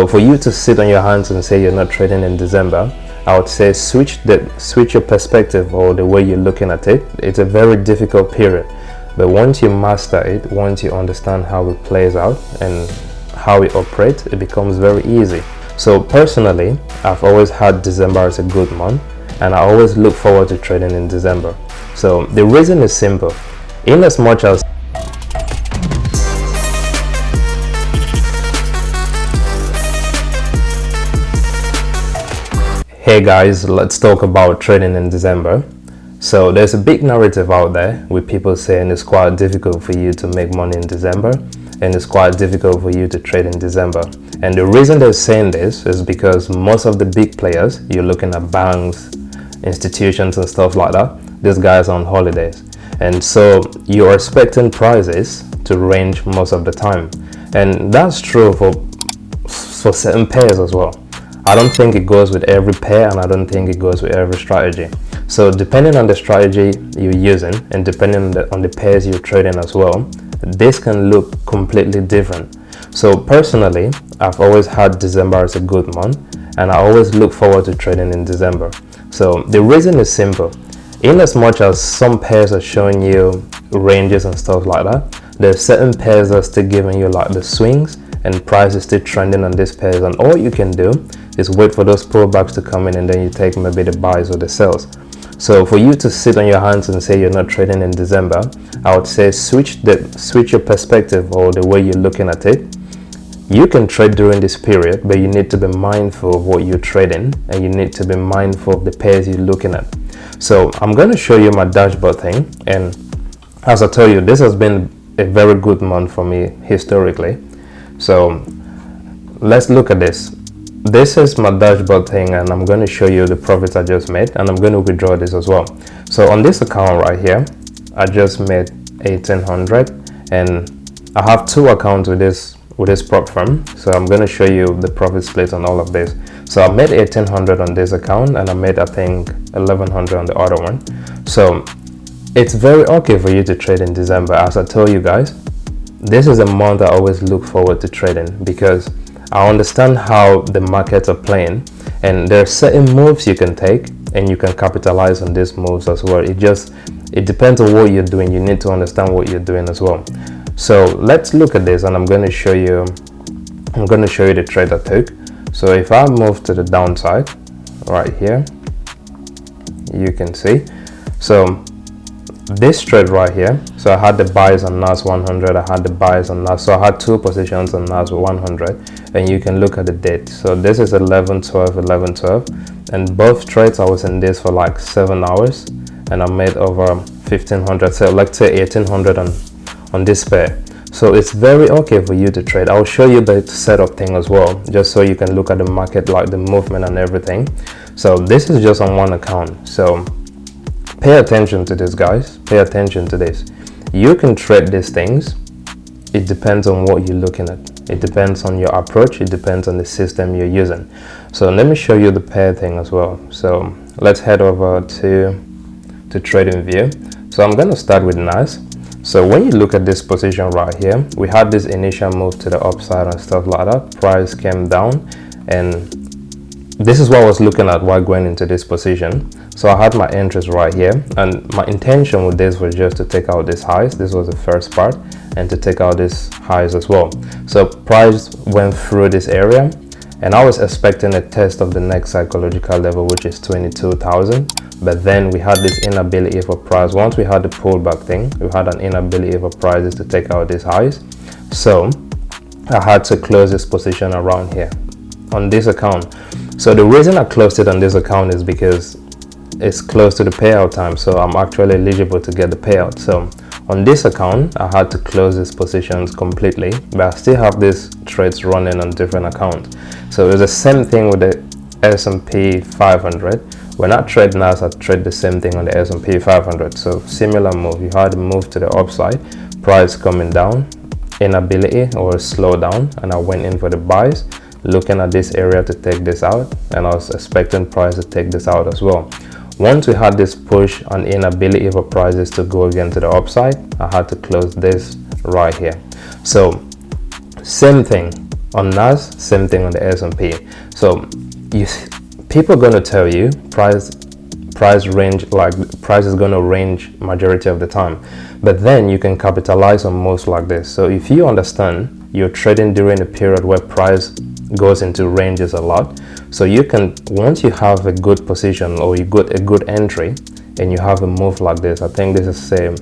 So for you to sit on your hands and say you're not trading in December, I would say switch your perspective or the way you're looking at it. It's a very difficult period, but once you master it, once you understand how it plays out and how it operates, it becomes very easy. So personally, I've always had December as a good month, and I always look forward to trading in December. So the reason is simple. In as much as Hey guys, let's talk about trading in December. So there's a big narrative out there with people saying it's quite difficult for you to make money in December and it's quite difficult for you to trade in December. And the reason they're saying this is because most of the big players, you're looking at banks, institutions and stuff like that, these guys are on holidays. And so you're expecting prices to range most of the time. And that's true for certain pairs as well. I don't think it goes with every pair, and I don't think it goes with every strategy. So depending on the strategy you're using and depending on the pairs you're trading as well, this can look completely different. So personally, I've always had December as a good month, and I always look forward to trading in December. So the reason is simple. In as much as some pairs are showing you ranges and stuff like that, there's certain pairs that are still giving you like the swings and price is still trending on these pairs, and all you can do is wait for those pullbacks to come in and then you take maybe the buys or the sells. So for you to sit on your hands and say you're not trading in December, I would say switch your perspective or the way you're looking at it. You can trade during this period, but you need to be mindful of what you're trading and you need to be mindful of the pairs you're looking at. So I'm going to show you my dashboard thing, and as I told you, this has been a very good month for me historically. So let's look at this. This is my dashboard thing, and I'm going to show you the profits I just made, and I'm going to withdraw this as well. So on this account right here, I just made 1800, and I have two accounts with this prop firm. So I'm going to show you the profit split on all of this. So I made 1800 on this account, and I made I think 1100 on the other one. So it's very okay for you to trade in December. As I told you guys, this is a month I always look forward to trading because I understand how the markets are playing, and there are certain moves you can take and you can capitalize on these moves as well. It depends on what you're doing. You need to understand what you're doing as well. So let's look at this, and I'm going to show you the trade I took. So if I move to the downside right here, you can see, so this trade right here, so I had the buys on NAS 100, I had the buys on NAS, so I had two positions on NAS 100, and you can look at the date. So this is 11/12, and both trades I was in this for like 7 hours, and I made over 1500, so let's say 1800 on this pair. So it's very okay for you to trade. I'll show you the setup thing as well, just so you can look at the market, like the movement and everything. So this is just on one account, so pay attention to this, guys. Pay attention to this. You can trade these things. It depends on what you're looking at. It depends on your approach. It depends on the system you're using. So let me show you the pair thing as well. So let's head over to trading view. So I'm going to start with NAS. So when you look at this position right here, we had this initial move to the upside and stuff like that. Price came down, and this is what I was looking at while going into this position. So I had my interest right here, and my intention with this was just to take out these highs. This was the first part, and to take out these highs as well. So price went through this area, and I was expecting a test of the next psychological level, which is 22,000. But then we had this inability for price. Once we had the pullback thing, we had an inability for prices to take out these highs. So I had to close this position around here on this account. So the reason I closed it on this account is because it's close to the payout time, so I'm actually eligible to get the payout. So on this account, I had to close these positions completely, but I still have these trades running on different accounts. So it's the same thing with the S&P 500. When I trade NAS, I trade the same thing on the S&P 500. So similar move. You had a move to the upside, price coming down, inability or slowdown, and I went in for the buys, looking at this area to take this out, and I was expecting price to take this out as well. Once we had this push on inability for prices to go again to the upside, I had to close this right here. So same thing, On NAS, same thing on the S&P. So people are going to tell you price range, like price is going to range majority of the time, but then you can capitalize on moves like this. So if you understand you're trading during a period where price goes into ranges a lot, so you can, once you have a good position or you got a good entry and you have a move like this, I think this is say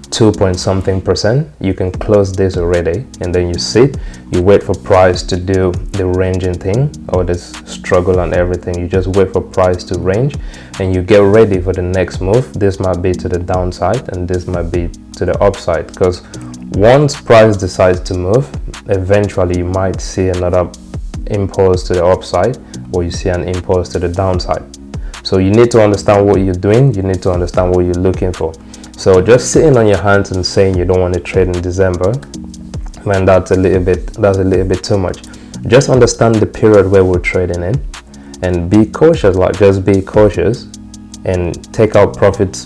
2 point something percent, you can close this already, and then you sit, you wait for price to do the ranging thing or this struggle and everything. You just wait for price to range and you get ready for the next move. This might be to the downside and this might be to the upside, because once price decides to move, eventually you might see another impulse to the upside or you see an impulse to the downside. So you need to understand what you're doing, you need to understand what you're looking for. So just sitting on your hands and saying you don't want to trade in December, man, that's a little bit too much. Just understand the period where we're trading in and be cautious, like just be cautious and take out profits,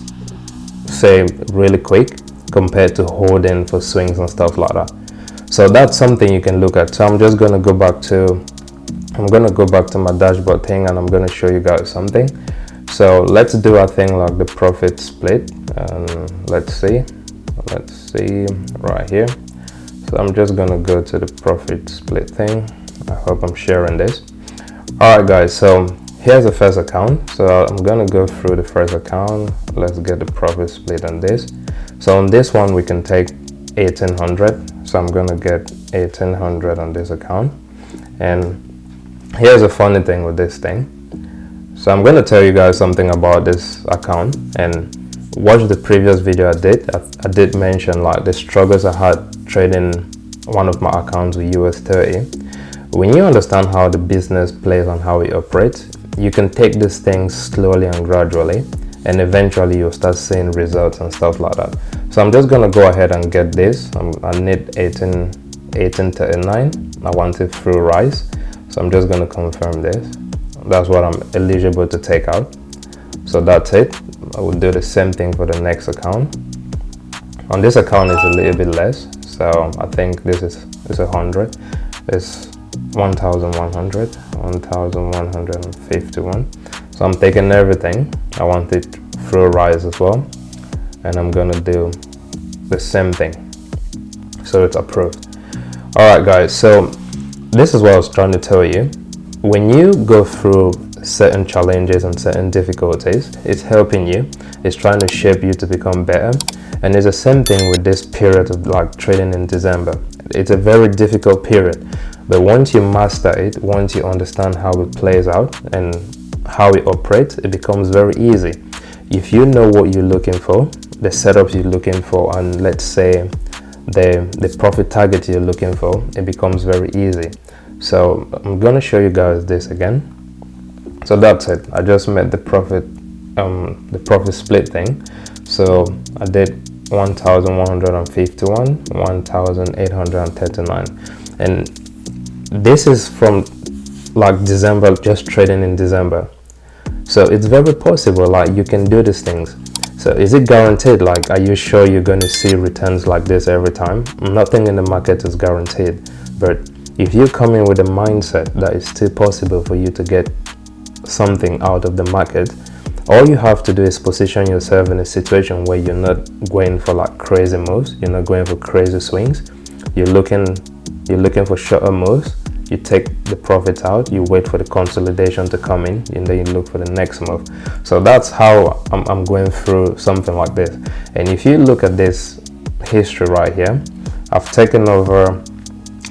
say really quick, compared to holding for swings and stuff like that. So that's something you can look at. So I'm just going to go back to my dashboard thing and I'm going to show you guys something. So let's do a thing like the profit split. Let's see right here. So I'm just gonna go to the profit split thing. I hope I'm sharing this. All right guys, so here's the first account. So I'm gonna go through the first account. Let's get the profit split on this. So on this one we can take 1800. So I'm gonna get 1800 on this account. And here's a funny thing with this thing. So I'm going to tell you guys something about this account, and watch the previous video I did mention like the struggles I had trading one of my accounts with US30. When you understand how the business plays and how it operates, you can take these things slowly and gradually, and eventually you'll start seeing results and stuff like that. So I'm just going to go ahead and get this. I need 1839. I want it through rise, so I'm just going to confirm this. That's what I'm eligible to take out. So that's it. I will do the same thing for the next account. On this account it's a little bit less, so I think this is 100. It's 1100, 1151. So I'm taking everything. I want it through rise as well, and I'm gonna do the same thing. So it's approved. All right guys, so this is what I was trying to tell you. When you go through certain challenges and certain difficulties, it's helping you, it's trying to shape you to become better. And it's the same thing with this period of like trading in December. It's a very difficult period, but once you master it, once you understand how it plays out and how it operates, it becomes very easy. If you know what you're looking for, the setups you're looking for, and let's say the profit target you're looking for, it becomes very easy. So I'm going to show you guys this again. So that's it. I just made the profit split thing. So I did 1151, 1839, and this is from like December, just trading in December. So it's very possible like you can do these things. So is it guaranteed? Like, are you sure you're going to see returns like this every time? Nothing in the market is guaranteed, but if you come in with a mindset that it's still possible for you to get something out of the market, all you have to do is position yourself in a situation where you're not going for like crazy moves, you're not going for crazy swings, you're looking for shorter moves. You take the profits out, you wait for the consolidation to come in, and then you look for the next move. So that's how I'm going through something like this. And if you look at this history right here, I've taken over.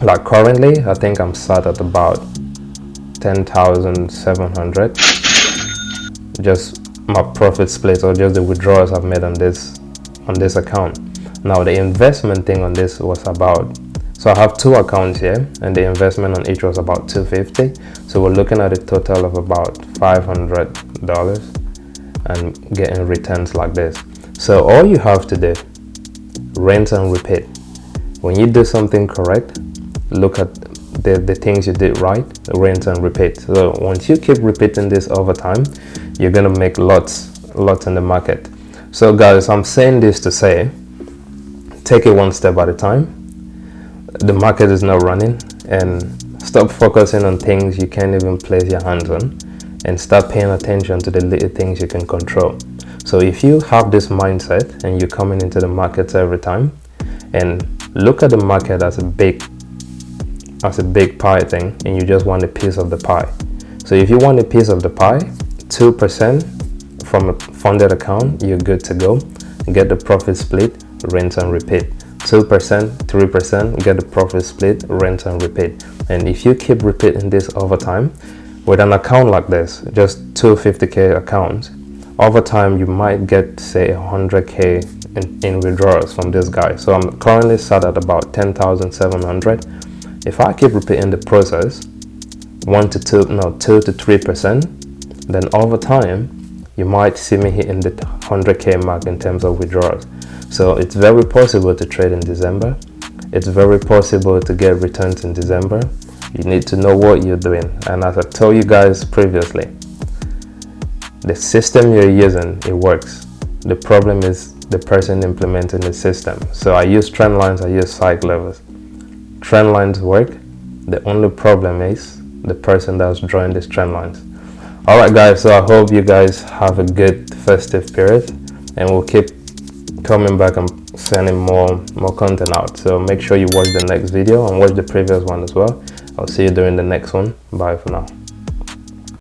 Like currently, I think I'm sat at about 10,700. Just my profit split or just the withdrawals I've made on this account. Now the investment thing on this was about, so I have two accounts here, and the investment on each was about 250. So we're looking at a total of about $500 and getting returns like this. So all you have to do, rinse and repeat. When you do something correct, look at the things you did right, rinse and repeat. So once you keep repeating this over time, you're gonna make lots in the market. So guys, I'm saying this to say, take it one step at a time. The market is not running, and Stop focusing on things you can't even place your hands on, and start paying attention to the little things you can control. So if you have this mindset and you're coming into the markets every time, and look at the market as a big pie thing, and you just want a piece of the pie. So if you want a piece of the pie, 2% from a funded account, you're good to go. Get the profit split, rinse and repeat. 2%, 3%, get the profit split, rinse and repeat. And if you keep repeating this over time, with an account like this, just 250k accounts, over time you might get, say, 100k in withdrawals from this guy. So I'm currently sat at about 10,700. If I keep repeating the process, 2 to 3%, then over time you might see me hitting the 100k mark in terms of withdrawals. So it's very possible to trade in December. It's very possible to get returns in December. You need to know what you're doing. And as I told you guys previously, the system you're using, it works. The problem is the person implementing the system. So I use trend lines, I use cycle levels. Trend lines work. The only problem is the person that's drawing these trend lines. Alright guys, so I hope you guys have a good festive period, and we'll keep coming back and sending more content out. So make sure you watch the next video and watch the previous one as well. I'll see you during the next one. Bye for now.